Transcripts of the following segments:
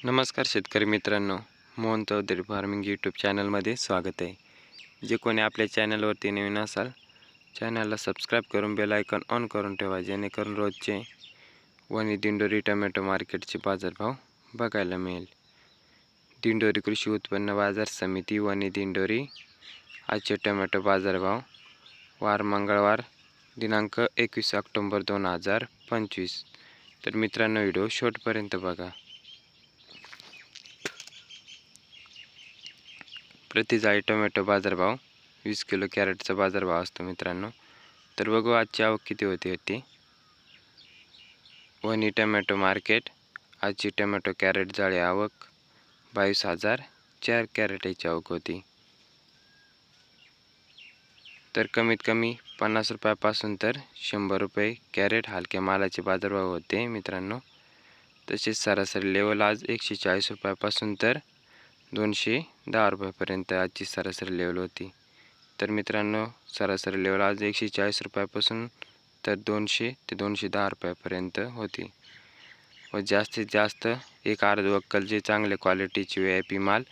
नमस्कार शेतकरी मित्रांनो, मोहन चौधरी फार्मिंग यूट्यूब चॅनलमध्ये स्वागत आहे। जे कोणी आपल्या चॅनलवरती नवीन असाल, चॅनलला सबस्क्राईब करून बेल आयकॉन ऑन करून ठेवा, जेणेकरून रोजचे वणी दिंडोरी टोमॅटो मार्केटचे बाजारभाव बघायला मिळेल। दिंडोरी कृषी उत्पन्न बाजार समिती वणी दिंडोरी आजचे टोमॅटो बाजारभाव वार मंगळवार दिनांक 21 ऑक्टोबर 2025। तर मित्रांनो, व्हिडिओ शेवटपर्यंत बघा। प्रति जाळी टोमॅटो बाजारभाव 20 किलो कॅरेटचा बाजारभाव असतो मित्रांनो। तर बघू आजची आवक किती होती। वणी टोमॅटो मार्केट आजची टोमॅटो कॅरेट जाळी आवक 22,000 4 कॅरेटची आवक होती। तर कमीत कमी 50 रुपयापासून तर 100 रुपये कॅरेट हलक्या मालाचे बाजारभाव होते मित्रांनो। तसेच सरासरी लेवल आज 140 रुपयापासून तर 210 रुपयापर्यंत आजची सरासरी लेवल होती। तर मित्रांनो, सरासरी लेवल आज 140 रुपयापासून तर 200 ते 210 रुपयापर्यंत होती। व जास्तीत जास्त एक अर्धवक्कल जे चांगले क्वालिटीचे VIP माल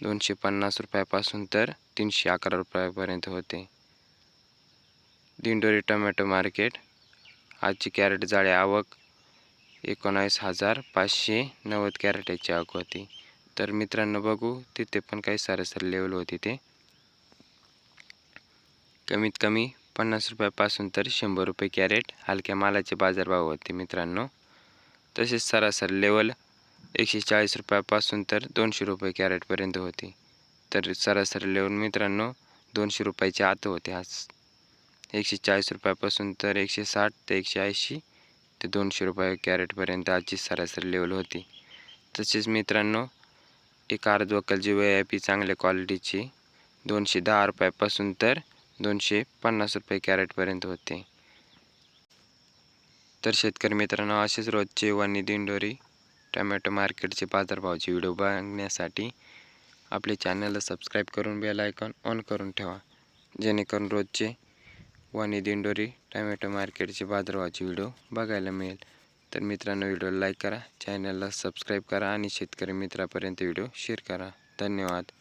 250 रुपयापासून तर 311 रुपयापर्यंत होते। दिंडोरी टोमॅटो मार्केट आजची कॅरेट जाळी आवक 19,590 कॅरेटची आवक होती। तर मित्रांनो बघू, तिथे पण काही सरासरी लेवल होती। ते कमीत कमी 50 रुपयापासून तर 100 रुपये कॅरेट हलक्या मालाचे बाजारभाव होते मित्रांनो। तसेच सरासरी लेवल 140 रुपयापासून तर 200 रुपये कॅरेटपर्यंत होती। तर सरासरी लेवल मित्रांनो 200 रुपयाच्या आत होते। आज 140 रुपयापासून तर 160 ते 180 ते 200 रुपये कॅरेटपर्यंत आजची सरासरी लेवल होती। तसेच मित्रांनो, एक अर्धवक्कल जे VIP चांगल्या क्वालिटीची 210 रुपयापासून तर 250 रुपये कॅरेटपर्यंत होते। तर शेतकरी मित्रांनो, असेच रोजचे वणी दिंडोरी टोमॅटो मार्केटचे बाजारभावाचे व्हिडिओ बघण्यासाठी आपले चॅनलला सबस्क्राईब करून बेल आयकॉन ऑन करून ठेवा, जेणेकरून रोजचे वणी दिंडोरी टोमॅटो मार्केटचे बाजारभावाचे व्हिडिओ बघायला मिळेल। तर मित्रांनो, व्हिडिओला लाईक करा, चॅनलला सबस्क्राईब करा आणि शेतकरी मित्रापर्यंत व्हिडिओ शेअर करा। धन्यवाद।